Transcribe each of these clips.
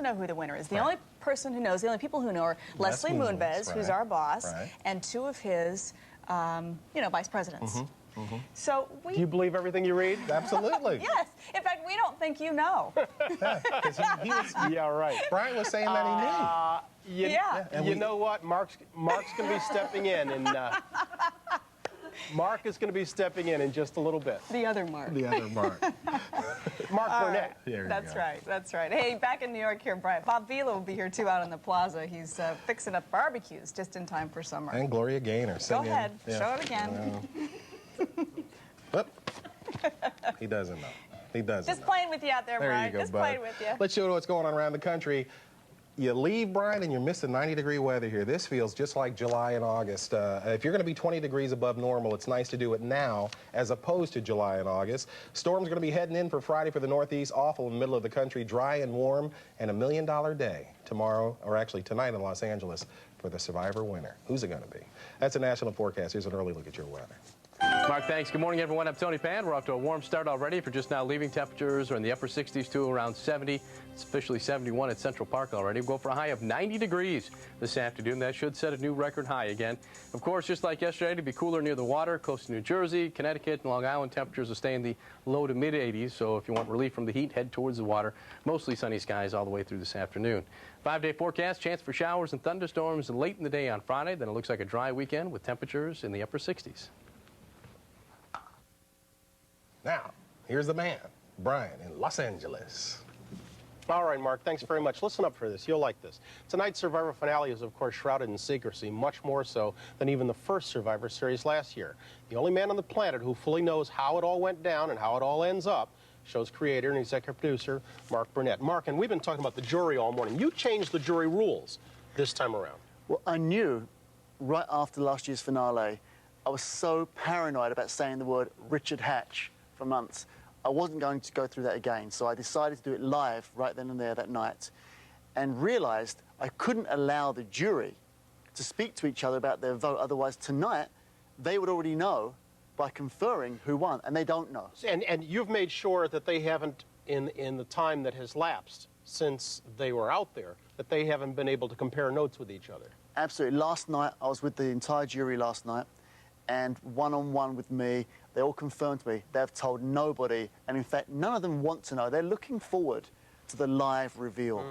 to know who the winner is. The only person who knows, the only people who know are Leslie Moonves, who's our boss, and two of his, you know, vice presidents. So do you believe everything you read? Absolutely. Yes. In fact, we don't think you know. Yeah, right. Bryant was saying that he knew. You know what? Mark's going to be stepping in, and Mark is going to be stepping in just a little bit. The other Mark. The other Mark. Mark Burnett. That's right. That's right. Hey, back in New York here, Bryant. Bob Vila will be here, too, out on the plaza. He's fixing up barbecues just in time for summer. And Gloria Gaynor singing. Go ahead. Show it again. Whoop. He doesn't know. He doesn't Just playing with you out there, Bryant. There you go, just playing with you. Let's show you what's going on around the country. You leave, Bryant, and you're missing 90-degree weather here. This feels just like July and August. If you're going to be 20 degrees above normal, it's nice to do it now as opposed to July and August. Storm's going to be heading in for Friday for the Northeast, awful in the middle of the country, dry and warm, and $1 million day tomorrow, or actually tonight in Los Angeles for the Survivor winner. Who's it going to be? That's a national forecast. Here's an early look at your weather. Mark, thanks. Good morning, everyone. I'm Tony Pan. We're off to a warm start already. If you're just now leaving, temperatures are in the upper 60s to around 70. It's officially 71 at Central Park already. We'll go for a high of 90 degrees this afternoon. That should set a new record high again. Of course, just like yesterday, to be cooler near the water, close to New Jersey, Connecticut, and Long Island, temperatures will stay in the low to mid 80s. So if you want relief from the heat, head towards the water. Mostly sunny skies all the way through this afternoon. 5-day forecast, chance for showers and thunderstorms late in the day on Friday. Then it looks like a dry weekend with temperatures in the upper 60s. Now, here's the man, Bryant, in Los Angeles. All right, Mark, thanks very much. Listen up for this. You'll like this. Tonight's Survivor finale is, of course, shrouded in secrecy, much more so than even the first Survivor series last year. The only man on the planet who fully knows how it all went down and how it all ends up, show's creator and executive producer, Mark Burnett. Mark, and we've been talking about the jury all morning. You changed the jury rules this time around. Well, I knew right after last year's finale, I was so paranoid about saying the word Richard Hatch for months. I wasn't going to go through that again, so I decided to do it live right then and there that night and realized I couldn't allow the jury to speak to each other about their vote. Otherwise, tonight, they would already know by conferring who won, and they don't know. And you've made sure that they haven't, in the time that has lapsed since they were out there, that they haven't been able to compare notes with each other. Absolutely. Last night, I was with the entire jury last night, and one-on-one with me, they all confirmed to me they've told nobody, and in fact, none of them want to know. They're looking forward to the live reveal.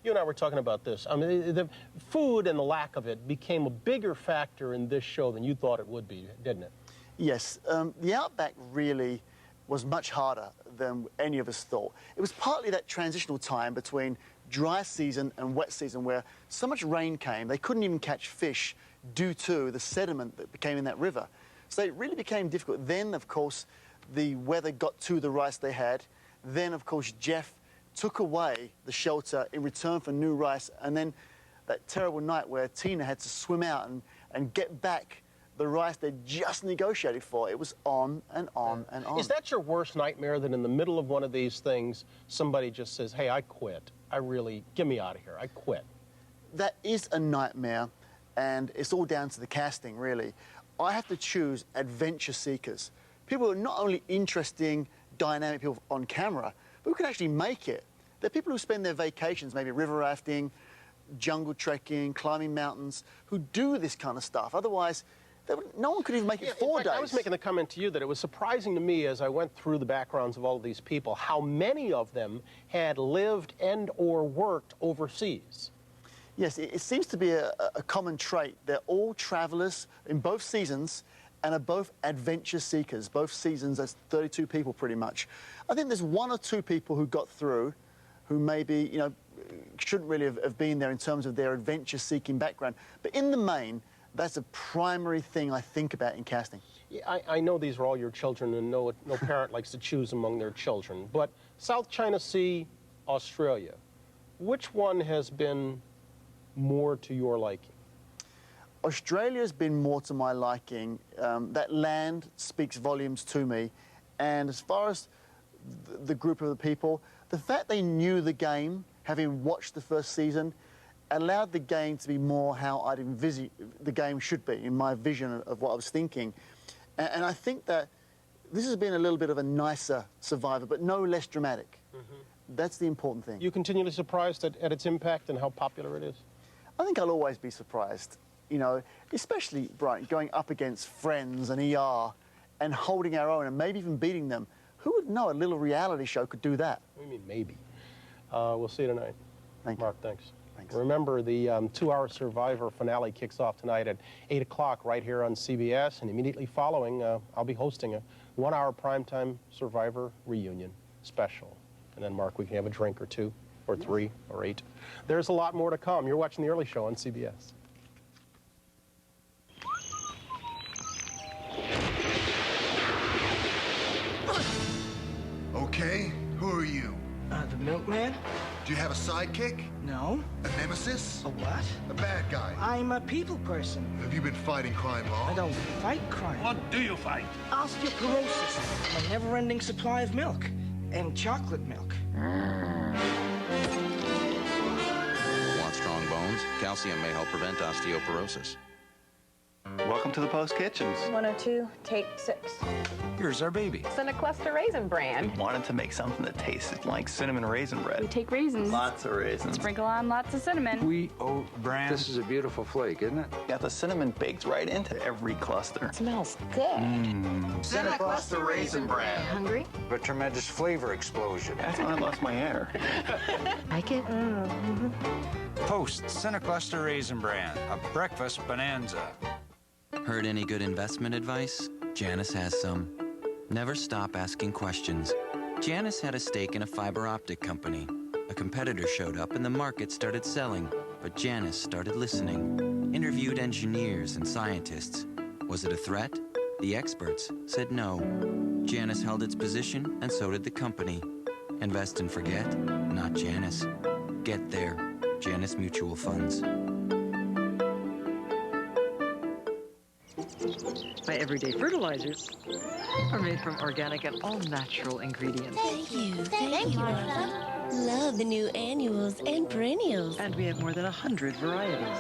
You and I were talking about this. I mean, the food and the lack of it became a bigger factor in this show than you thought it would be, didn't it? Yes. The Outback really was much harder than any of us thought. It was partly that transitional time between dry season and wet season where so much rain came, they couldn't even catch fish due to the sediment that became in that river. So it really became difficult. Then, of course, the weather got to the rice they had. Then, of course, Jeff took away the shelter in return for new rice. And then that terrible night where Tina had to swim out and get back the rice they just negotiated for. It was on and on and on. Is that your worst nightmare, that in the middle of one of these things, somebody just says, hey, I quit. Get me out of here. I quit. That is a nightmare, and it's all down to the casting, really. I have to choose adventure seekers. People who are not only interesting, dynamic people on camera, but who can actually make it. They're people who spend their vacations, maybe river rafting, jungle trekking, climbing mountains, who do this kind of stuff. Otherwise, no one could even make it 4 days. I was making the comment to you that it was surprising to me as I went through the backgrounds of all of these people, how many of them had lived and or worked overseas. Yes, it seems to be a common trait. They're all travelers in both seasons and are both adventure seekers. Both seasons, that's 32 people pretty much. I think there's 1 or 2 people who got through who maybe, you know, shouldn't really have been there in terms of their adventure-seeking background. But in the main, that's a primary thing I think about in casting. Yeah, I know these are all your children, and no parent likes to choose among their children. But South China Sea, Australia, which one has been more to your liking? Australia's been more to my liking. That land speaks volumes to me. And as far as the group of the people, the fact they knew the game, having watched the first season, allowed the game to be more how I'd envisage the game should be, in my vision of what I was thinking. And I think that this has been a little bit of a nicer Survivor, but no less dramatic. That's the important thing. You continually surprised at its impact and how popular it is? I think I'll always be surprised, you know, especially, Bryant, going up against Friends and ER and holding our own and maybe even beating them. Who would know a little reality show could do that? What do you mean, maybe? We'll see you tonight. Thank you. Mark, thanks. Thanks. Remember, the 2-hour Survivor finale kicks off tonight at 8 o'clock right here on CBS, and immediately following, I'll be hosting a 1-hour primetime Survivor reunion special. And then, Mark, we can have a drink or 2 or 3 or 8. There's a lot more to come. You're watching The Early Show on CBS. Okay, who are you? The milkman? Do you have a sidekick? No. A nemesis? A what? A bad guy? I'm a people person. Have you been fighting crime long? I don't fight crime. What do you fight? Osteoporosis. A never-ending supply of milk. And chocolate milk. Want strong bones? Calcium may help prevent osteoporosis. Welcome to the Post Kitchens. 102, take 6. Here's our baby. Cluster Raisin Bran. We wanted to make something that tasted like cinnamon raisin bread. We take raisins. Lots of raisins. Sprinkle on lots of cinnamon. We oat bran. This is a beautiful flake, isn't it? Got the cinnamon baked right into every cluster. It smells good. Cluster Raisin Bran. Hungry? A tremendous flavor explosion. That's when I lost my hair. Like it? Post Cluster Raisin Bran, a breakfast bonanza. Heard any good investment advice? Janice has some. Never stop asking questions. Janice had a stake in a fiber optic company. A competitor showed up and the market started selling, but Janice started listening. Interviewed engineers and scientists. Was it a threat? The experts said no. Janice held its position and so did the company. Invest and forget? Not Janice. Get there. Janice Mutual Funds. My everyday fertilizers are made from organic and all-natural ingredients. Thank you. Thank you, Martha. Love the new annuals and perennials. And we have more than 100 varieties.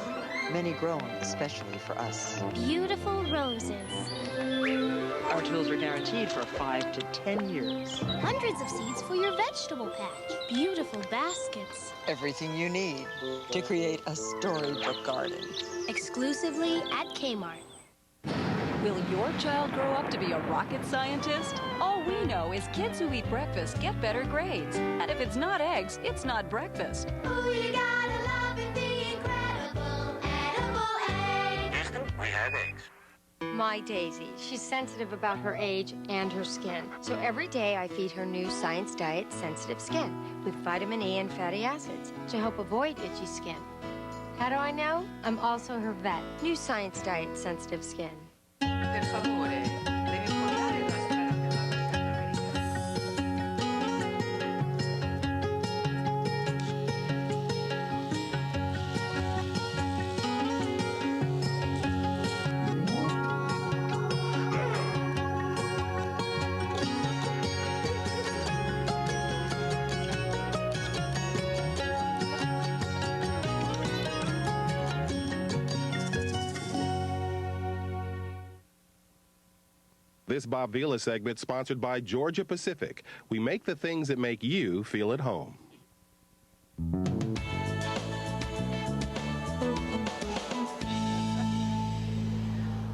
Many grown especially for us. Beautiful roses. Our tools are guaranteed for 5 to 10 years. Hundreds of seeds for your vegetable patch. Beautiful baskets. Everything you need to create a storybook garden. Exclusively at Kmart. Will your child grow up to be a rocket scientist? All we know is kids who eat breakfast get better grades. And if it's not eggs, it's not breakfast. Oh, you gotta love it, the incredible edible egg. We have eggs. My Daisy. She's sensitive about her age and her skin. So every day I feed her new Science Diet Sensitive Skin with vitamin E and fatty acids to help avoid itchy skin. How do I know? I'm also her vet. New Science Diet Sensitive Skin. Per favore, devi portare la This Bob Vila segment sponsored by Georgia Pacific. We make the things that make you feel at home.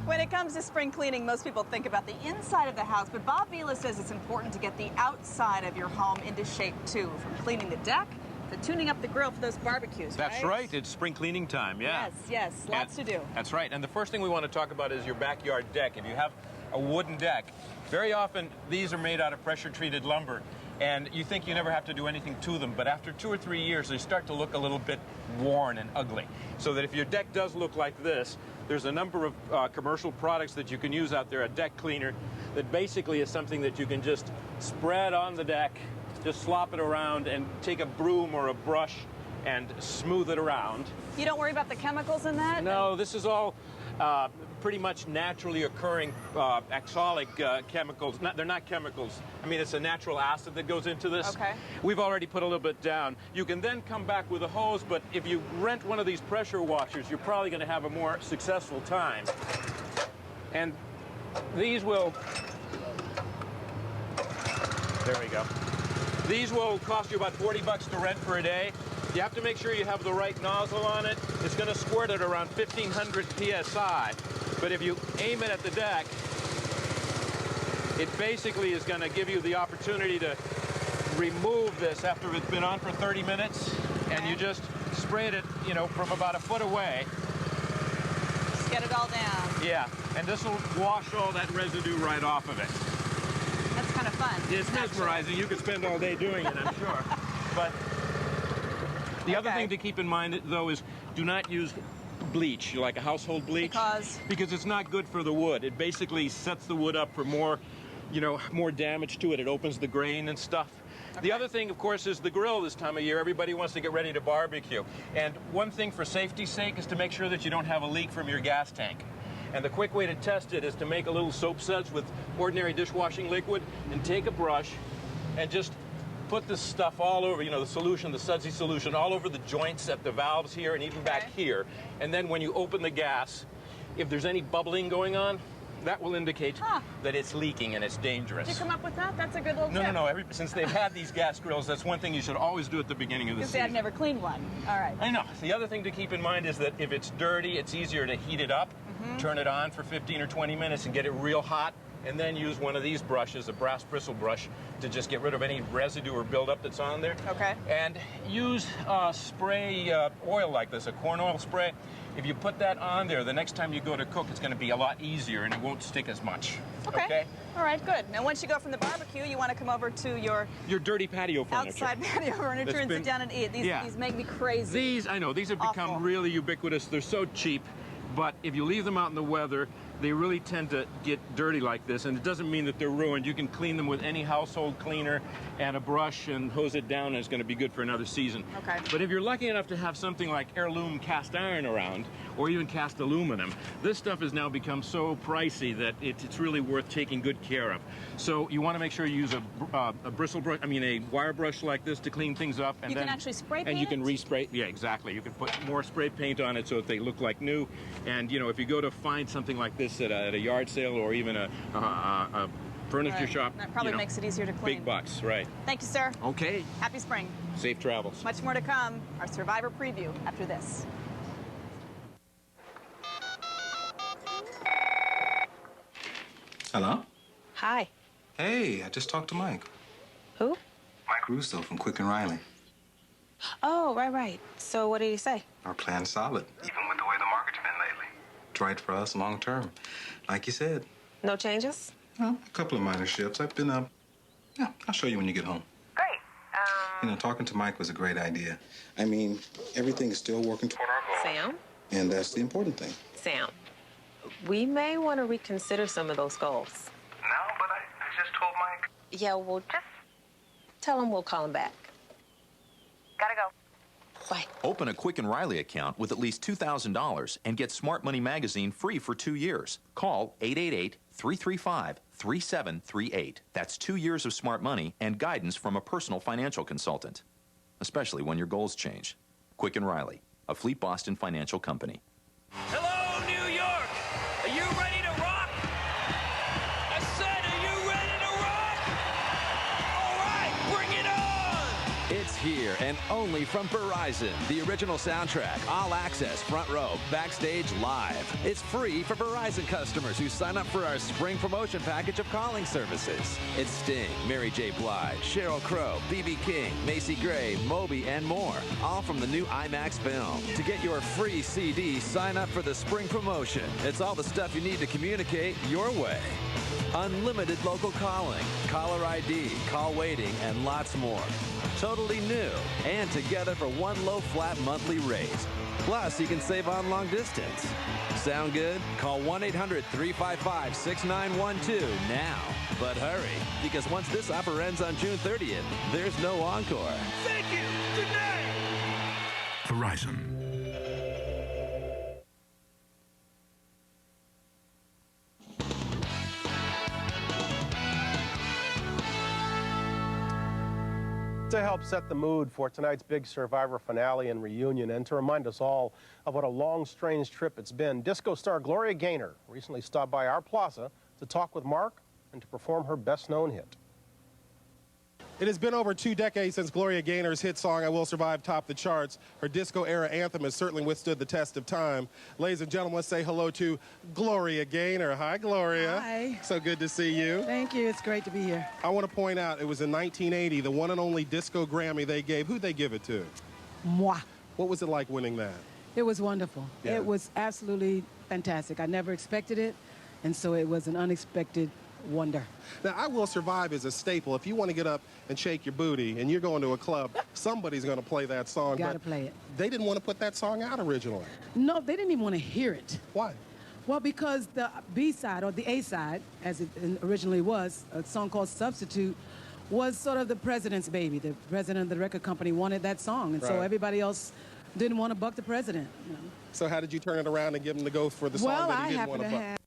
When it comes to spring cleaning, most people think about the inside of the house, but Bob Vila says it's important to get the outside of your home into shape too, from cleaning the deck to tuning up the grill for those barbecues. That's right. It's spring cleaning time, yeah. Yes, lots to do. That's right. And the first thing we want to talk about is your backyard deck. If you have a wooden deck, very often these are made out of pressure-treated lumber, and you think you never have to do anything to them, but after 2 or 3 years, they start to look a little bit worn and ugly. So that if your deck does look like this, there's a number of commercial products that you can use out there, a deck cleaner, that basically is something that you can just spread on the deck, just slop it around, and take a broom or a brush and smooth it around. You don't worry about the chemicals in that? No, this is all pretty much naturally occurring oxalic chemicals. They're not chemicals. I mean, it's a natural acid that goes into this. Okay. We've already put a little bit down. You can then come back with a hose, but if you rent one of these pressure washers, you're probably going to have a more successful time. And these will... There we go. These will cost you about 40 bucks to rent for a day. You have to make sure you have the right nozzle on it. It's going to squirt at around 1,500 PSI. But if you aim it at the deck, it basically is going to give you the opportunity to remove this after it's been on for 30 minutes. And you just spray it, you know, from about a foot away. Just get it all down. Yeah, and this will wash all that residue right off of it. That's kind of fun. It's mesmerizing. You could spend all day doing it, I'm sure. But the other thing to keep in mind, though, is do not use bleach, like a household bleach. Because it's not good for the wood. It basically sets the wood up for more, you know, more damage to it. It opens the grain and stuff. The other thing, of course, is the grill this time of year. Everybody wants to get ready to barbecue. And one thing for safety's sake is to make sure that you don't have a leak from your gas tank. And the quick way to test it is to make a little soap suds with ordinary dishwashing liquid and take a brush and just put this stuff all over, you know, the solution, the sudsy solution, all over the joints at the valves here and even back here. And then when you open the gas, if there's any bubbling going on, that will indicate that it's leaking and it's dangerous. Did you come up with that? That's a good little tip. No. Since they've had these gas grills, that's one thing you should always do at the beginning of the season. Because Dad never cleaned one. All right. I know. The other thing to keep in mind is that if it's dirty, it's easier to heat it up, turn it on for 15 or 20 minutes and get it real hot, and then use one of these brushes, a brass bristle brush, to just get rid of any residue or buildup that's on there. Okay. And use spray oil like this, a corn oil spray. If you put that on there, the next time you go to cook, it's going to be a lot easier and it won't stick as much. Okay. All right, good. Now, once you go from the barbecue, you want to come over to your dirty patio furniture. Outside patio furniture and sit down and eat. These make me crazy. These, I know, these have become really ubiquitous. They're so cheap, but if you leave them out in the weather, they really tend to get dirty like this, and it doesn't mean that they're ruined. You can clean them with any household cleaner and a brush and hose it down, and it's going to be good for another season. Okay. But if you're lucky enough to have something like heirloom cast iron around, or even cast aluminum, this stuff has now become so pricey that it's really worth taking good care of. So you want to make sure you use a bristle brush, a wire brush like this to clean things up. And you then, can actually spray paint and you can it? respray. Yeah, exactly. You can put more spray paint on it so that they look like new. And, you know, if you go to find something like this at a yard sale or even a furniture shop, that probably makes it easier to clean. Big bucks, right. Thank you, sir. Okay. Happy spring. Safe travels. Much more to come. Our Survivor preview after this. Hello? Hi. Hey, I just talked to Mike. Who? Mike Russo from Quick and Riley. Oh, right. So what did he say? Our plan's solid, even with the way the market's been lately. It's right for us long term. Like you said. No changes? Well, a couple of minor shifts. I've been yeah, I'll show you when you get home. Great. You know, talking to Mike was a great idea. I mean, everything is still working toward our goal. Sam? And that's the important thing. Sam, we may want to reconsider some of those goals. No, but I just told Mike. Yeah, well, just tell him we'll call him back. Gotta go. Bye. Open a Quick and Riley account with at least $2,000 and get Smart Money Magazine free for 2 years. Call 888-335-3738. That's 2 years of smart money and guidance from a personal financial consultant, especially when your goals change. Quick and Riley, a Fleet Boston financial company. Hello, New York! Are you ready to rock? I said, are you ready to rock? All right, bring it on! It's here and only from Verizon. The original soundtrack, all access, front row, backstage live. It's free for Verizon customers who sign up for our spring promotion package of calling services. It's Sting, Mary J. Blige, Sheryl Crow, B.B. King, Macy Gray, Moby, and more. All from the new IMAX film. To get your free CD, sign up for the spring promotion. It's all the stuff you need to communicate your way. Unlimited local calling, caller ID, call waiting, and lots more. Totally new and together for one low flat monthly rate. Plus, you can save on long distance. Sound good? Call 1-800-355-6912 now. But hurry, because once this offer ends on June 30th, there's no encore. Thank you. Good night. Verizon. To help set the mood for tonight's big Survivor finale and reunion, and to remind us all of what a long, strange trip it's been, disco star Gloria Gaynor recently stopped by our plaza to talk with Mark and to perform her best-known hit. It has been over 2 decades since Gloria Gaynor's hit song, I Will Survive, topped the charts. Her disco-era anthem has certainly withstood the test of time. Ladies and gentlemen, let's say hello to Gloria Gaynor. Hi, Gloria. Hi. So good to see you. Thank you. It's great to be here. I want to point out, it was in 1980, the one and only disco Grammy they gave. Who'd they give it to? Moi. What was it like winning that? It was wonderful. Yeah. It was absolutely fantastic. I never expected it, and so it was an unexpected wonder. Now, I Will Survive is a staple. If you want to get up and shake your booty and you're going to a club, somebody's going to play that song. Gotta play it. They didn't want to put that song out originally. No, they didn't even want to hear it. Why? Well, because the B-side, or the A-side, as it originally was, a song called Substitute, was sort of the president's baby. The president of the record company wanted that song, and so Right. everybody else didn't want to buck the president. You know? So how did you turn it around and give him the go for the song Well, that he I didn't happen want to to buck? have